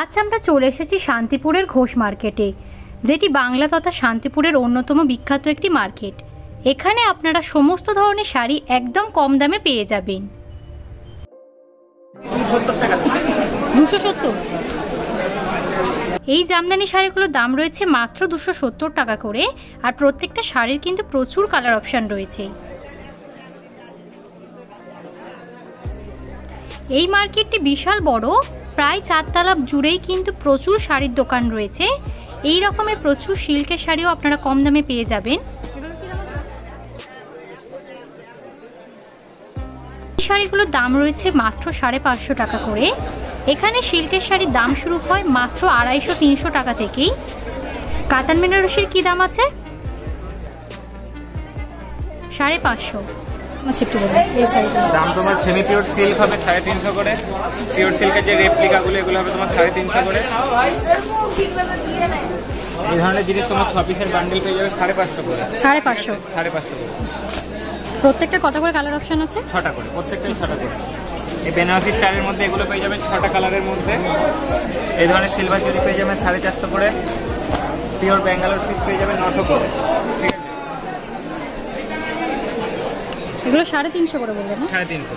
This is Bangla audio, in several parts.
আজ আমরা চলে এসেছি শান্তিপুরের ঘোষ মার্কেটে, যেটি বাংলা তথা শান্তিপুরের অন্যতম বিখ্যাত একটি মার্কেট। এখানে আপনারা সমস্ত ধরনের শাড়ি একদম কম দামে পেয়ে যাবেন। 270। এই জামদানি শাড়িগুলোর দাম রয়েছে মাত্র 270 টাকা করে, আর প্রত্যেকটা শাড়ির কিন্তু প্রচুর কালার অপশান রয়েছে। এই মার্কেটটি বিশাল বড়, প্রায় 4 তলা জুড়েই কিন্তু প্রচুর শাড়ির দোকান রয়েছে। এই রকমের প্রচুর সিল্কের শাড়িও আপনারা কম দামে পেয়ে যাবেন। এই শাড়িগুলোর দাম রয়েছে মাত্র 550 টাকা করে। এখানে সিল্কের শাড়ির দাম শুরু হয় মাত্র 250-300 টাকা থেকেই। কাতান বেনারসির কি দাম আছে? 550। দাম তোমার সেমি পিওর সিল্ক হবে 350 করে, পিওর সিল্কের যে রেপ্লিকাগুলো এগুলো হবে তোমার 350 করে। এই ধরনের জিনিস তোমার 6 পিসের বান্ডেল পেয়ে যাবে 550 করে। 550 করে। প্রত্যেকটা কত করে কালার অপশন আছে? 6টা করে, প্রত্যেকটাই 6টা করে। এই বেনারসি স্টাইলের মধ্যে এগুলো পেয়ে যাবেন 6টা কালারের মধ্যে। এই ধরনের সিলভার জরি পেয়ে যাবেন 450 করে, পিওর ব্যাঙ্গালোর সিল্ক পেয়ে যাবেন 900 করে। ঠিক আছে, এগুলো 350 করে বললেন না? 350।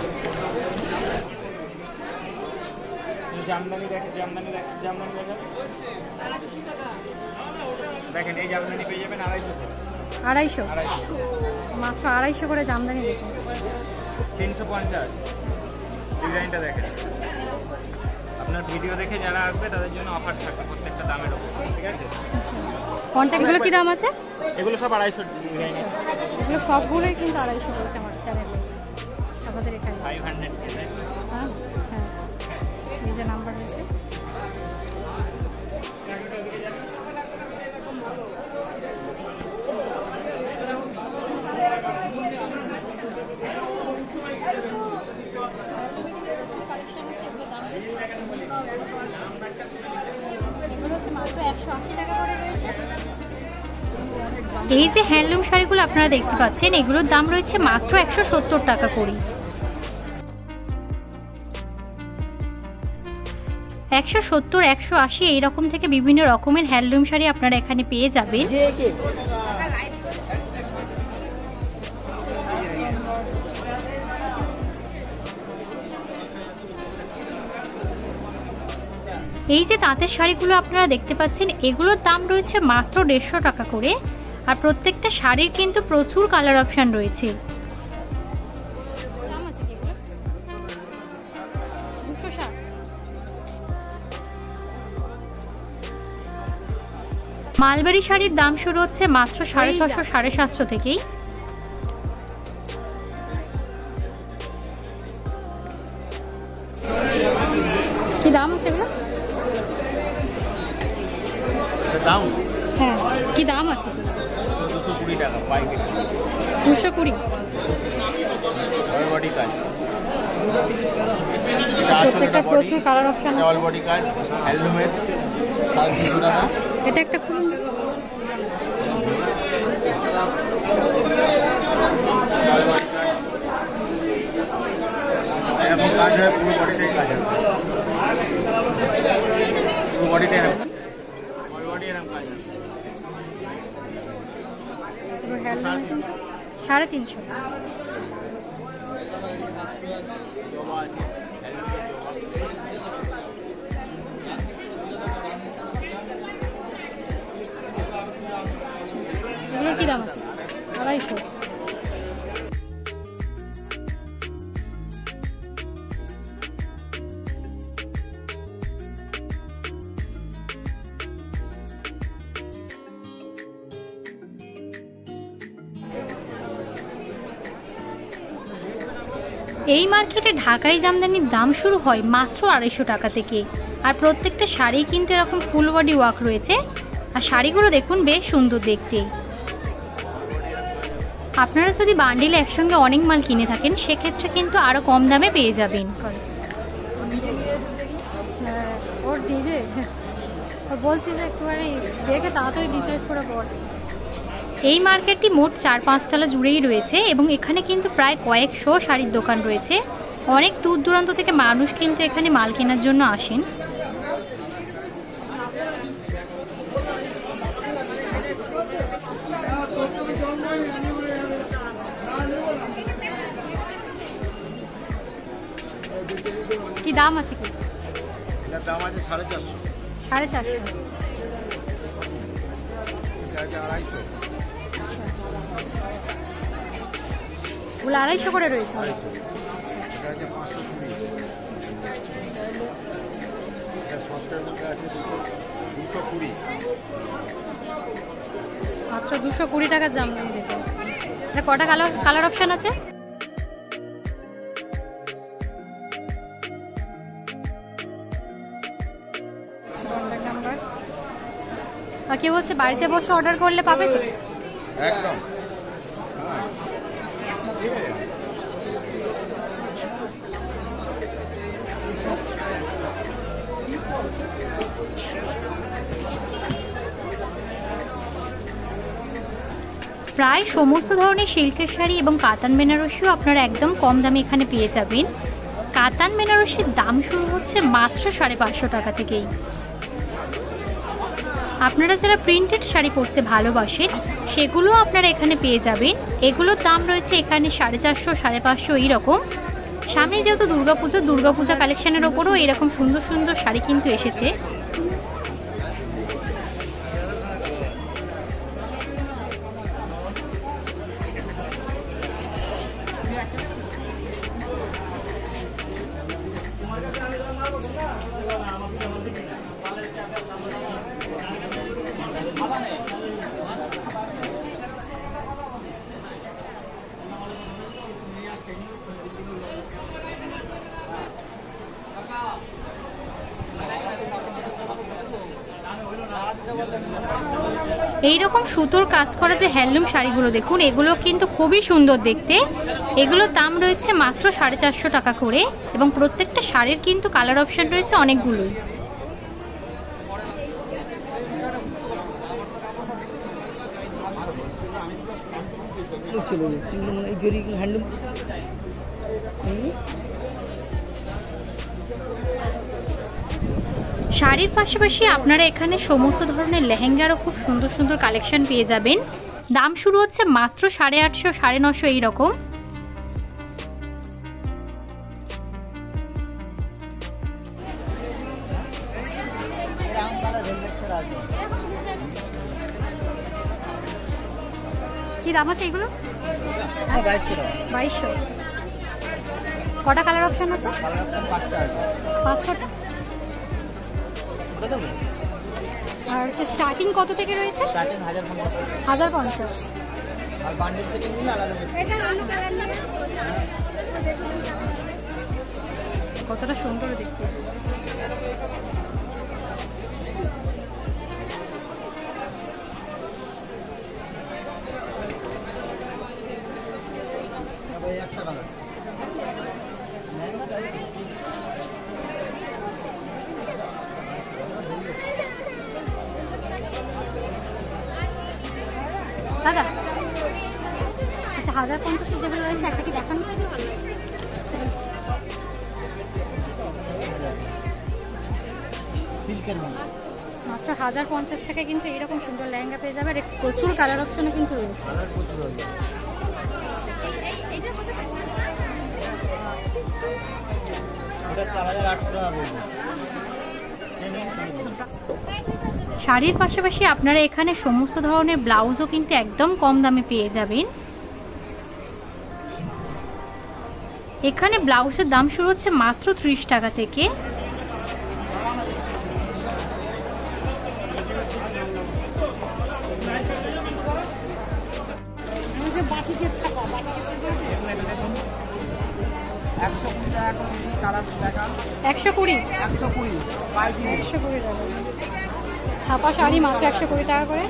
জামদানি দেখেন, জামদানি দেখেন। দেখেন এই জামদানি পেয়ে যাবেন 250। মাত্র 250 করে জামদানি দেখুন। 350। ডিজাইনটা দেখেন। আপনার ভিডিও দেখে যারা আসবে তাদের জন্য অফার থাকবে প্রত্যেকটা দামের উপর। ঠিক আছে, কন্ট্যাক্টগুলো কি দাম আছে? এগুলো সব 250 ডিজাইন। এগুলো সবগুলোই কিন্তু 250 রয়েছে আমার চ্যানেলে, আমাদের এখানে 500। হ্যাঁ, এই যে নাম্বার রয়েছে। এই যে হ্যান্ডলুম শাড়িগুলো আপনারা দেখতে পাচ্ছেন, এগুলোর দাম রয়েছে মাত্র 170 টাকা করে। 170, 180 এইরকম থেকে বিভিন্ন রকমের হ্যান্ডলুম শাড়ি আপনারা এখানে পেয়ে যাবেন। এই যে তাঁতের শাড়িগুলো আপনারা দেখতে পাচ্ছেন, এগুলোর দাম রয়েছে মাত্র 150 টাকা করে, আর প্রত্যেকটা শাড়ির কিন্তু প্রচুর কালার অপশান রয়েছে। মালবাড়ি শাড়ির দাম শুরু হচ্ছে মাত্র 650-750 থেকেই। কি দাম আছে এগুলো? হ্যাঁ, কি দাম আছে? 220 টাকা পাইকারি। 220। অল বডি কাজ। প্রত্যেকটা প্রচুর কালার অপশন আছে। অল বডি কাজ হ্যান্ডলুমের 350 টাকা। এটা একটা খুব এরকম কাজ হয়, পুরো বডিটাই কাজ হয়। পুরো বডিটা এরকম, অল বডি এরকম কাজ হয়। 350। এগুলোর কি দাম আছে? 250। এই মার্কেটে ঢাকাই জামদানির দাম শুরু হয় মাত্র 250 টাকা থেকে, আর প্রত্যেকটা শাড়ি কিন্তু এরকম ফুল বডি ওয়ার্ক রয়েছে, আর শাড়িগুলো দেখুন বেশ সুন্দর দেখতে। আপনারা যদি বান্ডিলে একসঙ্গে অনেক মাল কিনে থাকেন, সেক্ষেত্রে কিন্তু আরও কম দামে পেয়ে যাবেন। ওর ডিজে বলছি যে একটুখানি দেখে তাড়াতাড়ি ডিসাইড করে বল। এই মার্কেটটি মোট 4-5 তলা জুড়েই রয়েছে এবং এখানে কিন্তু প্রায় কয়েকশো শাড়ির দোকান রয়েছে। অনেক দূর দূরান্ত থেকে মানুষ কিন্তু এখানে মাল কেনার জন্য আসেন। দাম আছে কি? এটার দাম আছে 450, 450। এটা আছে 250, ওগুলো 250 করে রয়েছে। 250, এটা আছে 520, এটা সস্তার মধ্যে আছে 220। মাত্র 220 টাকার জামদানি দেখুন। এটা কটা কালার অপশন আছে? Contact number. আর কেউ হচ্ছে বাড়িতে বসে অর্ডার করলে পাবে তো? একদম। প্রায় সমস্ত ধরনের সিল্কের শাড়ি এবং কাতান বেনারসিও আপনারা একদম কম দামে এখানে পেয়ে যাবেন। কাতান বেনারসির দাম শুরু হচ্ছে মাত্র 550 টাকা থেকেই। আপনারা যারা প্রিন্টেড শাড়ি পরতে ভালোবাসেন সেগুলো আপনারা এখানে পেয়ে যাবেন। এগুলোর দাম রয়েছে এখানে 450, 550 এইরকম। সামনে যেহেতু দুর্গাপূজা কালেকশনের ওপরও এরকম সুন্দর সুন্দর শাড়ি কিন্তু এসেছে। এইরকম সুতোর কাজ করা যে হ্যান্ডলুম শাড়িগুলো দেখুন, এগুলো কিন্তু খুবই সুন্দর দেখতে। এগুলোর দাম রয়েছে মাত্র 450 টাকা করে এবং প্রত্যেকটা শাড়ির কিন্তু কালার অপশন রয়েছে অনেকগুলোই। শাড়ির পাশাপাশি আপনারা এখানে সমস্ত ধরনের লেহেঙ্গারও খুব সুন্দর সুন্দর কালেকশন পেয়ে যাবেন। দাম শুরু হচ্ছে মাত্র 850, 950 এইরকম। কি দাম আছে এগুলো? 2200। কটা কালার অপশন আছে? 500টা। আর হচ্ছে স্টার্টিং কত থেকে রয়েছে? স্টার্টিং 1050। আর বান্ডেল সেটিং নিলে আলাদা কতটা সুন্দর দেখতে। দাদা আচ্ছা 1050 যেগুলো রয়েছে একটা কি দেখান? সিল্কের মধ্যে মাত্র 1050 টাকায় কিন্তু এরকম সুন্দর লেহেঙ্গা পেয়ে যাবে। আর প্রচুর কালার অপশনও কিন্তু রয়েছে। শাড়ির পাশাপাশি আপনারা এখানে সমস্ত ধরনের ব্লাউজও কিন্তু একদম কম দামে পেয়ে যাবেন। এখানে ব্লাউজের দাম শুরু হচ্ছে মাত্র 30 টাকা থেকে। একশো কুড়ি টাকা ছাপা শাড়ি মাত্র 120 টাকা করে।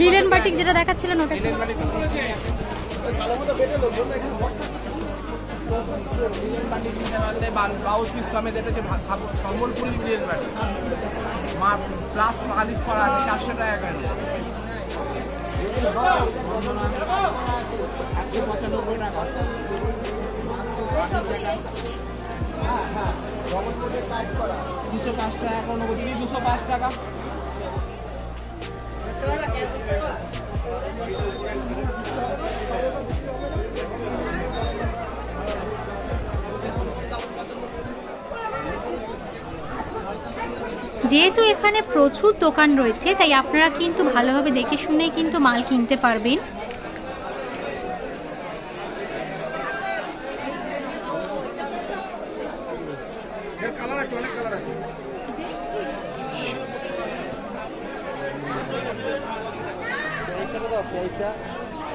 লিলেন বাটিক যেটা দেখাচ্ছিলেন ওটা ব্লাউজ পিস সমেত এটা যে Sambalpuri linen batik plus polish করা আছে 400 টাকা করে। 195 টাকা। 205 টাকা, কোনো 205 টাকা। যেহেতু এখানে প্রচুর দোকান রয়েছে তাই আপনারা কিন্তু ভালোভাবে দেখে শুনে কিন্তু মাল কিনতে পারবেন।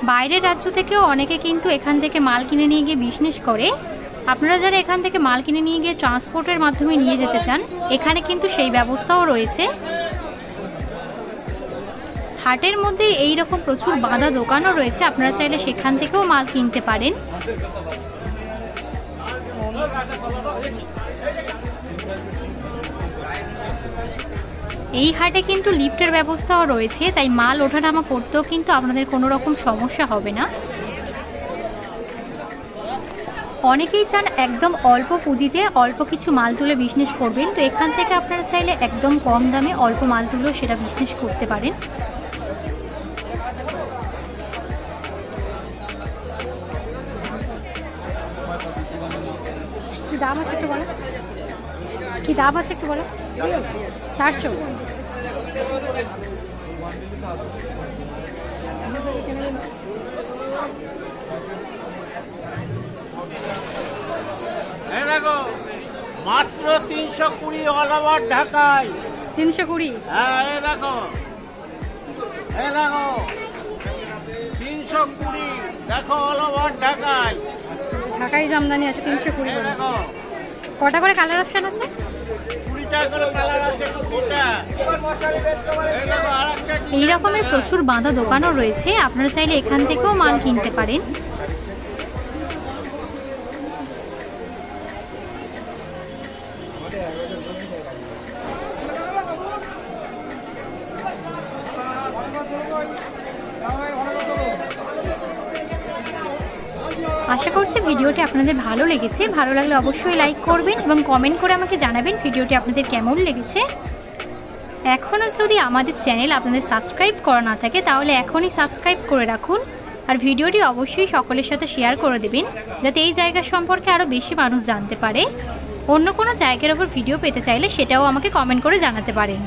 বাইরের রাজ্য থেকেও অনেকে কিন্তু এখান থেকে মাল কিনে নিয়ে গিয়ে বিজনেস করে। আপনারা যারা এখান থেকে মাল কিনে নিয়ে গিয়ে ট্রান্সপোর্টের মাধ্যমে নিয়ে যেতে চান, এখানে কিন্তু সেই ব্যবস্থাও রয়েছে। হাটের মধ্যে এই রকম প্রচুর বাঁধা দোকানও রয়েছে, আপনারা চাইলে সেখান থেকেও মাল কিনতে পারেন। এই হাটে কিন্তু লিফটের ব্যবস্থাও রয়েছে, তাই মাল ওঠানামা করতেও কিন্তু আপনাদের কোনো রকম সমস্যা হবে না। অনেকেই চান একদম অল্প পুঁজিতে অল্প কিছু মাল তুলে বিজনেস করবেন, তো এখান থেকে আপনারা চাইলে একদম কম দামে অল্প মাল তুলেও সেটা বিজনেস করতে পারেন। কি দাম আছে একটু বলো, কি দাম আছে একটু বলো। 400। দেখো মাত্র 320 অল ওভার ঢাকায়। 320? হ্যাঁ এই দেখো 320 দেখো অল ওভার ঢাকায়। ঢাকায় জামদানি আছে 320 করে। দেখো কটা করে কালার অপশন আছে? 20টা করে কালার আছে, 20টা। এই রকমের প্রচুর বাঁধা দোকানও রয়েছে, আপনারা চাইলে এখান থেকেও মাল কিনতে পারেন। আশা করছি ভিডিওটি আপনাদের ভালো লেগেছে। ভালো লাগলে অবশ্যই লাইক করবেন এবং কমেন্ট করে আমাকে জানাবেন ভিডিওটি আপনাদের কেমন লেগেছে। এখনও যদি আমাদের চ্যানেল আপনাদের সাবস্ক্রাইব করা না থাকে তাহলে এখনই সাবস্ক্রাইব করে রাখুন, আর ভিডিওটি অবশ্যই সকলের সাথে শেয়ার করে দেবেন যাতে এই জায়গা সম্পর্কে আরও বেশি মানুষ জানতে পারে। অন্য কোনো জায়গার ওপর ভিডিও পেতে চাইলে সেটাও আমাকে কমেন্ট করে জানাতে পারেন।